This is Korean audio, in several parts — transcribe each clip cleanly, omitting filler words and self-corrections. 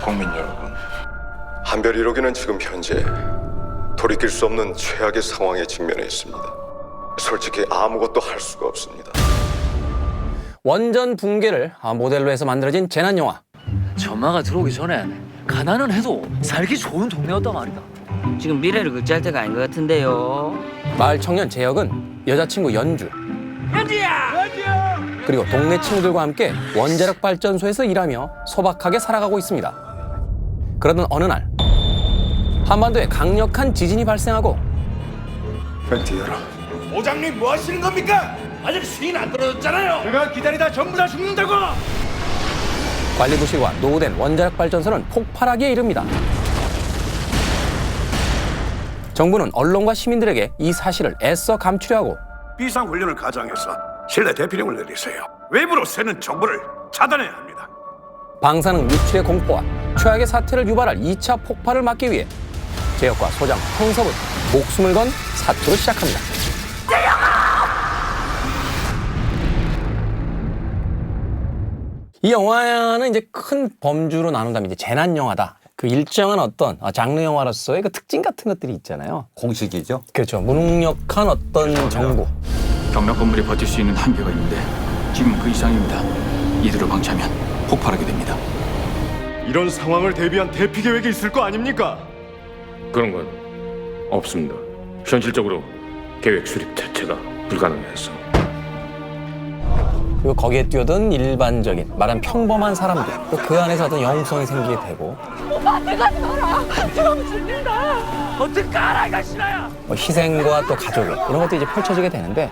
국민 여러분, 한별 1호기는 지금 현재 돌이킬 수 없는 최악의 상황에 직면해 있습니다. 솔직히 아무것도 할 수가 없습니다. 원전 붕괴를 모델로 해서 만들어진 재난 영화. 전마가 들어오기 전에 가난은 해도 살기 좋은 동네였단 말이다. 지금 미래를 극지할 때가 아닌 것 같은데요. 마을 청년 재혁은 여자친구 연주, 그리고 동네 친구들과 함께 원자력 발전소에서 일하며 소박하게 살아가고 있습니다. 그러던 어느 날 한반도에 강력한 지진이 발생하고 벤티 열어. 오장님 뭐 하시는 겁니까? 아직 수인 안 떨어졌잖아요. 제가 기다리다 전부 다 죽는다고. 관리 부실과 노후된 원자력 발전소는 폭발하기에 이릅니다. 정부는 언론과 시민들에게 이 사실을 애써 감추려 하고 비상훈련을 가장해서 실내 대피령을 내리세요. 외부로 새는 정보를 차단해야 합니다. 방사능 유출의 공포와 최악의 사태를 유발할 2차 폭발을 막기 위해 재혁과 소장 황섭은 목숨을 건 사투를 시작합니다. 이 영화는 이제 큰 범주로 나눈다면 이제 재난 영화다. 그 일정한 어떤 장르 영화로서의 그 특징 같은 것들이 있잖아요. 공식이죠. 그렇죠. 무능력한 어떤 정보. 경락 건물이 버틸 수 있는 한계가 있는데 지금 그 이상입니다. 이대로 방치하면 폭발하게 됩니다. 이런 상황을 대비한 대피 계획이 있을 거 아닙니까? 그런 건 없습니다. 현실적으로 계획 수립 자체가 불가능해서. 그리고 거기에 뛰어든 일반적인 말하면 평범한 사람들, 또 그 안에서 어떤 영성이 생기게 되고 오빠 내가지 마라. 지금 죽는다. 어떡하라 이거 싫어요. 희생과 또 가족의 이런 것도 이제 펼쳐지게 되는데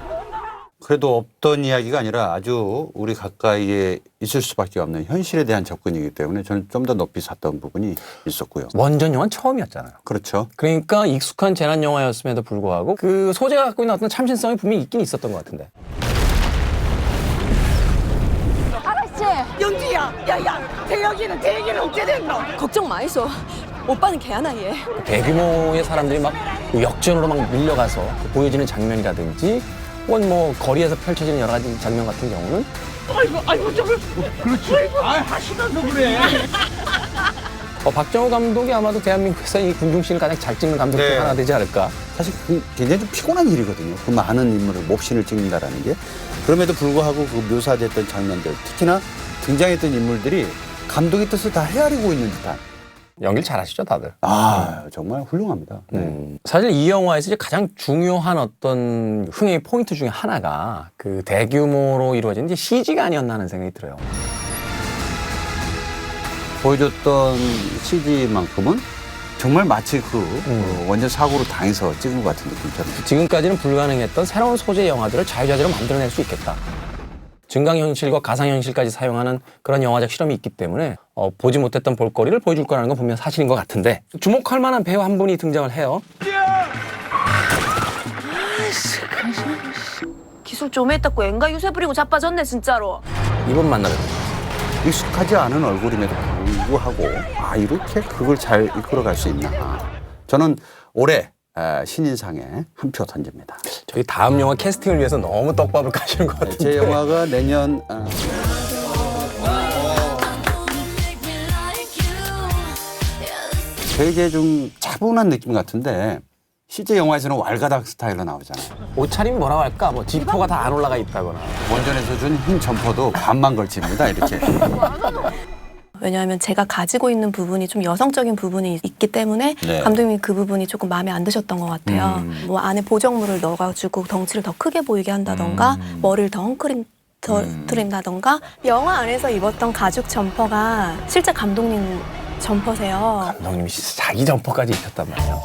그래도 없던 이야기가 아니라 아주 우리 가까이에 있을 수밖에 없는 현실에 대한 접근이기 때문에 저는 좀 더 높이 샀던 부분이 있었고요. 원전 영화는 처음이었잖아요. 그렇죠. 그러니까 익숙한 재난 영화였음에도 불구하고 그 소재가 갖고 있는 어떤 참신성이 분명히 있긴 있었던 것 같은데. 영주야, 야야, 대혁이는 어떻게 됐노? 걱정 마이소. 오빠는 개하나예. 대규모의 사람들이 막 역전으로 막 밀려가서 보여지는 장면이라든지 혹은 뭐 거리에서 펼쳐지는 여러 가지 장면 같은 경우는 아이고 저걸 그렇지. 아 하시면서 그래. 박정호 감독이 아마도 대한민국에서 이 군중씬을 가장 잘 찍는 감독 중 하나 되지 않을까. 사실 굉장히 좀 피곤한 일이거든요. 그 많은 인물을 몹신을 찍는다라는 게. 그럼에도 불구하고 그 묘사됐던 장면들, 특히나 등장했던 인물들이 감독의 뜻을 다 헤아리고 있는 듯한. 연기를 잘하시죠 다들. 정말 훌륭합니다. 사실 이 영화에서 이제 가장 중요한 어떤 흥행의 포인트 중에 하나가 그 대규모로 이루어진 이제 CG가 아니었나 하는 생각이 들어요. 보여줬던 CG만큼은 정말 마치 원전 사고로 당해서 찍은 것 같은 느낌처럼. 지금까지는 불가능했던 새로운 소재 영화들을 자유자재로 만들어낼 수 있겠다. 증강현실과 가상현실까지 사용하는 그런 영화적 실험이 있기 때문에 보지 못했던 볼거리를 보여줄 거라는 건 분명 사실인 것 같은데 주목할 만한 배우 한 분이 등장을 해요. 기술 좀 했다고 앵가 유세 부리고 자빠졌네 진짜로. 이분 만나요. 익숙하지 않은 얼굴임에도 불구하고 이렇게 그걸 잘 이끌어갈 수 있나. 저는 올해 신인상에 한 표 던집니다. 저희 다음 영화 캐스팅을 위해서 너무 떡밥을 까시는 것 같은데. 제 영화가 내년 되게 좀 차분한 느낌 같은데 실제 영화에서는 왈가닥 스타일로 나오잖아요. 옷차림이 뭐라고 할까? 뭐 지퍼가 다 안 올라가 있다거나. 원전에서 준 흰 점퍼도 반만 걸칩니다. 이렇게. 왜냐하면 제가 가지고 있는 부분이 좀 여성적인 부분이 있기 때문에 네. 감독님이 그 부분이 조금 마음에 안 드셨던 것 같아요. 뭐 안에 보정물을 넣어가지고 덩치를 더 크게 보이게 한다던가 머리를 더 헝클린다던가 영화 안에서 입었던 가죽 점퍼가 실제 감독님 점퍼세요. 감독님이 자기 점퍼까지 입혔단 말이에요.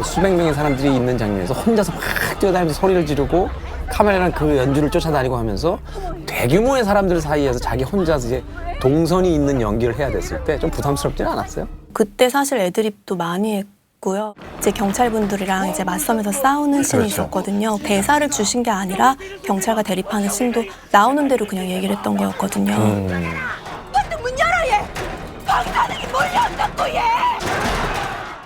수백 명의 사람들이 있는 장면에서 혼자서 막 뛰어다니면서 소리를 지르고 카메라랑 그 연주를 쫓아다니고 하면서 대규모의 사람들 사이에서 자기 혼자서 이제 동선이 있는 연기를 해야 됐을 때 좀 부담스럽지는 않았어요? 그때 사실 애드립도 많이 했고요. 이제 경찰분들이랑 이제 맞서면서 싸우는 씬이 있었거든요. 대사를 주신 게 아니라 경찰과 대립하는 씬도 나오는 대로 그냥 얘기를 했던 거였거든요. 문 열어 얘. 방사능이 몰려온다고 얘.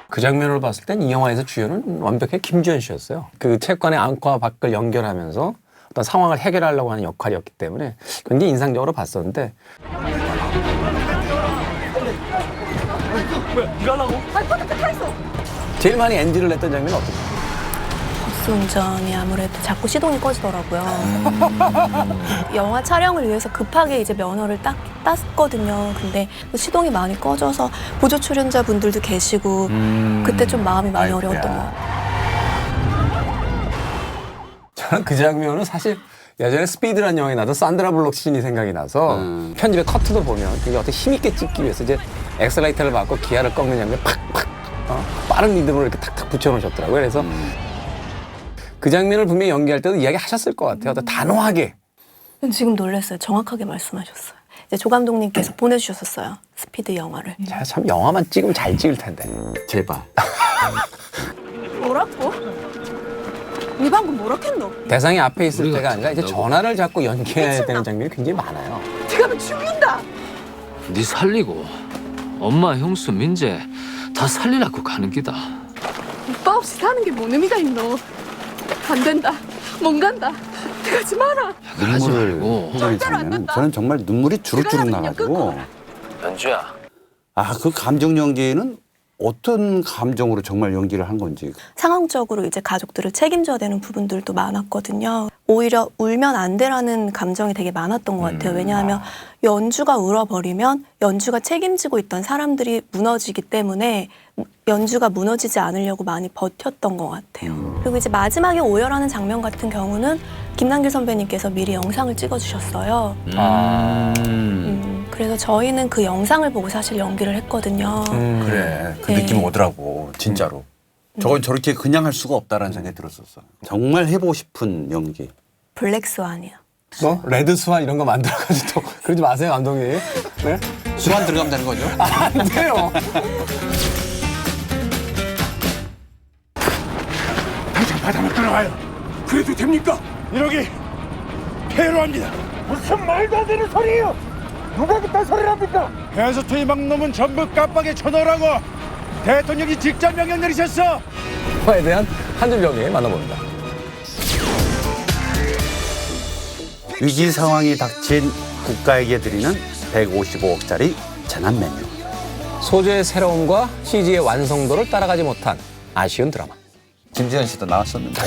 그 장면을 봤을 땐 이 영화에서 주연은 완벽하게 김주현 씨였어요. 그 체육관의 안과 밖을 연결하면서 어떤 상황을 해결하려고 하는 역할이었기 때문에 굉장히 인상적으로 봤었는데 제일 많이 NG를 냈던 장면은 어떤 거예요? 버스 운전이 아무래도 자꾸 시동이 꺼지더라고요. 영화 촬영을 위해서 급하게 이제 면허를 땄거든요. 근데 시동이 많이 꺼져서 보조 출연자분들도 계시고 그때 좀 마음이 많이 아이고야. 어려웠던 것 같아요. 저는 그 장면은 사실 예전에 스피드라는 영화에 나도 산드라 블록 씬이 생각이 나서 편집의 커트도 보면 되게 어떻게 힘있게 찍기 위해서 이제 엑셀레이터를 밟고 기아를 꺾는 장면 팍팍 빠른 리듬으로 이렇게 탁탁 붙여놓으셨더라고요. 그래서 그 장면을 분명히 연기할 때도 이야기하셨을 것 같아요. 어떤 단호하게. 지금 놀랐어요. 정확하게 말씀하셨어요. 이제 조 감독님께서 보내주셨었어요. 스피드 영화를. 자, 참 영화만 찍으면 잘 찍을 텐데. 제발. 뭐라고? 이 방금 뭐라 했노? 대상이 앞에 있을 때가 아니라 이제 전화를 잡고 연기해야 되는 장면이 굉장히 많아요. 네가 하면 죽는다. 네 살리고 엄마, 형수, 민재 다 살리라고 가는 기다. 오빠 없이 사는 게 뭔 의미가 있노? 안 된다. 못 간다. 가지 마라. 그러지 말고. 저는 정말 눈물이 주룩주룩 나가지고. 연주야. 아, 그 감정 연기는 어떤 감정으로 정말 연기를 한 건지. 상황적으로 이제 가족들을 책임져야 되는 부분들도 많았거든요. 오히려 울면 안 돼라는 감정이 되게 많았던 것 같아요. 왜냐하면 연주가 울어버리면 연주가 책임지고 있던 사람들이 무너지기 때문에 연주가 무너지지 않으려고 많이 버텼던 것 같아요. 그리고 이제 마지막에 오열하는 장면 같은 경우는 김남길 선배님께서 미리 영상을 찍어주셨어요. 그래서 저희는 그 영상을 보고 사실 연기를 했거든요. 그래. 그 네. 느낌 오더라고. 진짜로. 저건 저렇게 그냥 할 수가 없다라는 생각이 들었었어. 정말 해보고 싶은 연기. 블랙스완이요. 뭐 레드 스완 이런 거 만들어가지고 또 그러지 마세요, 감독님. 네? 수완 들어가면 되는 거죠? 안 돼요. 당장 바다로 들어가요. 그래도 됩니까? 이러기 폐로합니다. 무슨 말도 안 되는 소리예요. 누가 그딴 소리를 합니까? 해수 투입막 놈은 전부 깜빡에 쳐넣으라고 대통령이 직접 명령 내리셨어. 영화에 대한 한 줄 평에 만나봅니다. 위기 상황이 닥친 국가에게 드리는 155억짜리 재난 메뉴. 소재의 새로움과 CG의 완성도를 따라가지 못한 아쉬운 드라마. 김지현 씨도 나왔었는데